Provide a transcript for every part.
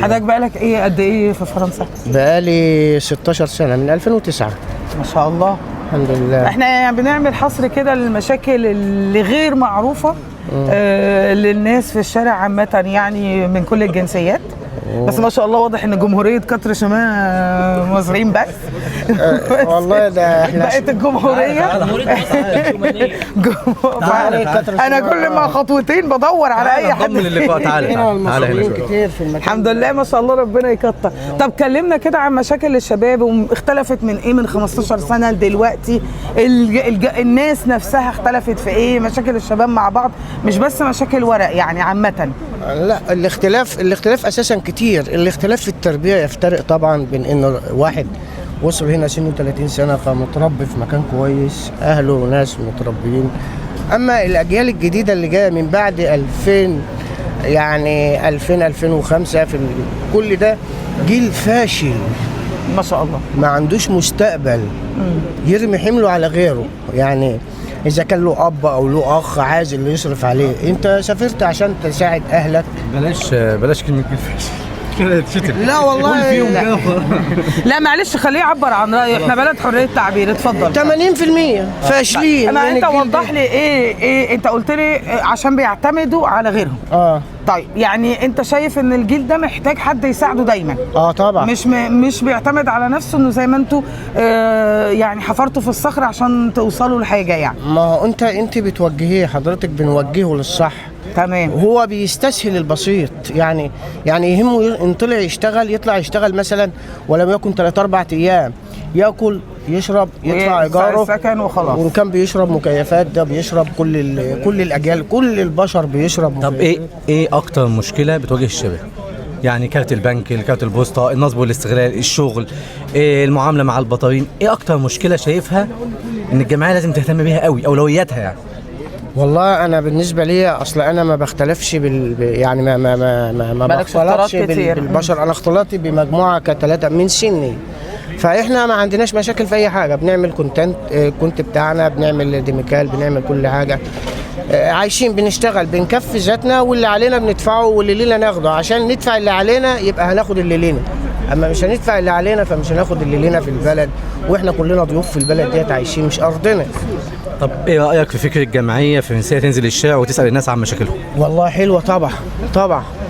حضرتك بقالك ايه قد ايه في فرنسا؟ بقالي 16 سنة من 2009. ما شاء الله. الحمد لله. احنا يعني بنعمل حصر كده للمشاكل اللي غير معروفة للناس في الشارع عامة، يعني من كل الجنسيات. بس ما شاء الله واضح ان جمهورية كتر شمال مصريين بس. والله ده احنا بقت الجمهورية انا كل ما خطوتين بدور على اي حد. تعالى هنا كتير في المكان. الحمد لله ما شاء الله ربنا يكتر. طب كلمنا كده عن مشاكل الشباب، واختلفت من ايه من 15 سنة لدلوقتي؟ الناس نفسها اختلفت في ايه؟ مشاكل الشباب مع بعض مش بس مشاكل ورق يعني عامة. لا، الاختلاف اساسا كتير. الاختلاف في التربيه يفترق طبعا بين انه واحد وصل هنا سنه 30 سنه فمتربي في مكان كويس، اهله ناس متربيين. اما الاجيال الجديده اللي جايه من بعد 2000 يعني 2005 كل ده جيل فاشل ما شاء الله، ما عندوش مستقبل، يرمي حمله على غيره. يعني إذا كان له أب أو له أخ عايز اللي يصرف عليه، أنت سافرت عشان تساعد أهلك. بلاش كلمة الفاشل. لا والله لا معلش خليه يعبر عن رأيه، احنا بلد حرية تعبير. اتفضل. 80% فاشلين. ما انت وضح لي ايه انت قلت لي عشان بيعتمدوا على غيرهم. طيب يعني انت شايف ان الجيل ده محتاج حد يساعده دايما؟ طبعا. مش بيعتمد على نفسه، انه زي ما انتوا يعني حفرتوا في الصخر عشان توصلوا لحاجه يعني. ما هو انت بتوجهيه، حضرتك بنوجهه للصح. تمام. هو بيستسهل البسيط، يعني يهمه ان طلع يطلع يشتغل مثلا ولم يكن 3-4 ايام، ياكل يشرب يدفع ايجاره سكن وخلاص. وان كان بيشرب مكيفات ده بيشرب، كل الاجيال كل البشر بيشرب. طب ايه اكتر مشكله بتواجه الشباب؟ يعني كارت البنك، كارت البوسطه، النصب والاستغلال، الشغل، المعامله مع البطارين، ايه اكتر مشكله شايفها ان الجمعيه لازم تهتم بيها قوي، اولوياتها يعني؟ والله انا بالنسبه لي اصل انا ما بختلفش يعني ما بختلطش بالبشر. انا اختلاطي بمجموعه كثلاثه من سني، فاحنا ما عندناش مشاكل في اي حاجه. بنعمل كونت بتاعنا، بنعمل ديميكال، بنعمل كل حاجه. عايشين بنشتغل بنكفي ذاتنا، واللي علينا بندفعه واللي لينا ناخده. عشان ندفع اللي علينا يبقى هناخد اللي لينا، اما مش هندفع اللي علينا فمش هناخد اللي لينا في البلد. واحنا كلنا ضيوف في البلد ديت، عايشين مش ارضنا. طب ايه رايك في فكره الجمعيه في ان هي تنزل الشارع وتسال الناس عن مشاكلهم؟ والله حلوه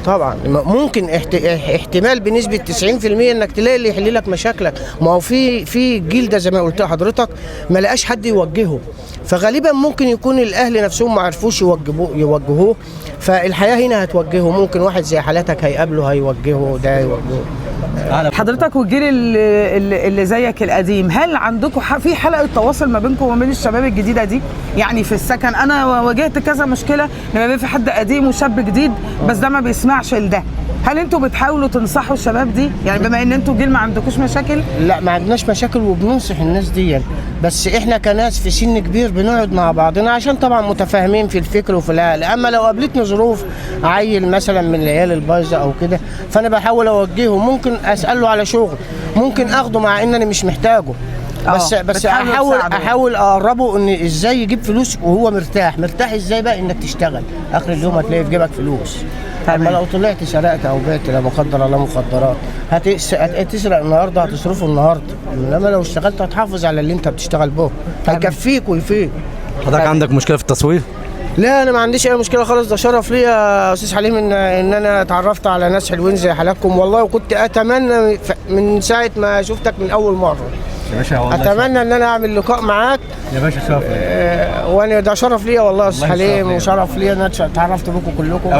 طبعا. ممكن احتمال بنسبه 90% انك تلاقي اللي يحل لك مشاكلك. ما هو في الجيل ده زي ما قلت لحضرتك ما لقاش حد يوجهه، فغالبا ممكن يكون الاهل نفسهم ما عرفوش يوجهوه. فالحياه هنا هتوجهه. ممكن واحد زي حالتك هيقابله هيوجهه، ده يوجهه. حضرتك والجيل اللي زيك القديم، هل عندكم في حلقه تواصل ما بينكم وما بين الشباب الجديده دي؟ يعني في السكن انا واجهت كذا مشكله لما بين في حد قديم وشاب جديد، بس ده ما بيسمعش لده. هل انتوا بتحاولوا تنصحوا الشباب دي؟ يعني بما ان انتوا جيل ما عندكوش مشاكل؟ لا ما عندناش مشاكل وبننصح الناس دي، بس احنا كناس في سن كبير بنقعد مع بعضنا عشان طبعا متفاهمين في الفكر وفي العقل. اما لو قابلتني ظروف عيل مثلا من العيال البايظه او كده، فانا بحاول اوجهه. ممكن اساله على شغل، ممكن اخده مع انني مش محتاجه، بس احاول اقربه ان ازاي يجيب فلوس وهو مرتاح ازاي بقى انك تشتغل. اخر اليوم هتلاقي في جيبك فلوس. اما لو طلعت سرقت او بعت لا مقدر الله مخدرات، هتسرق النهارده هتصرفه النهارده، انما لو اشتغلت هتحافظ على اللي انت بتشتغل به، هيكفيك ويفيد. حضرتك عندك مشكله في التصوير؟ لا انا ما عنديش اي مشكله خالص. ده شرف ليا يا استاذ حليم ان انا اتعرفت على ناس حلوين زي حالاتكم والله. وكنت اتمنى من ساعه ما شفتك من اول مره يا باشا، اتمنى ان انا اعمل لقاء معاك يا باشا. شرف وانا ده شرف ليا والله يا استاذ حليم، وشرف ليا ان انا اتعرفت بكم كلكم.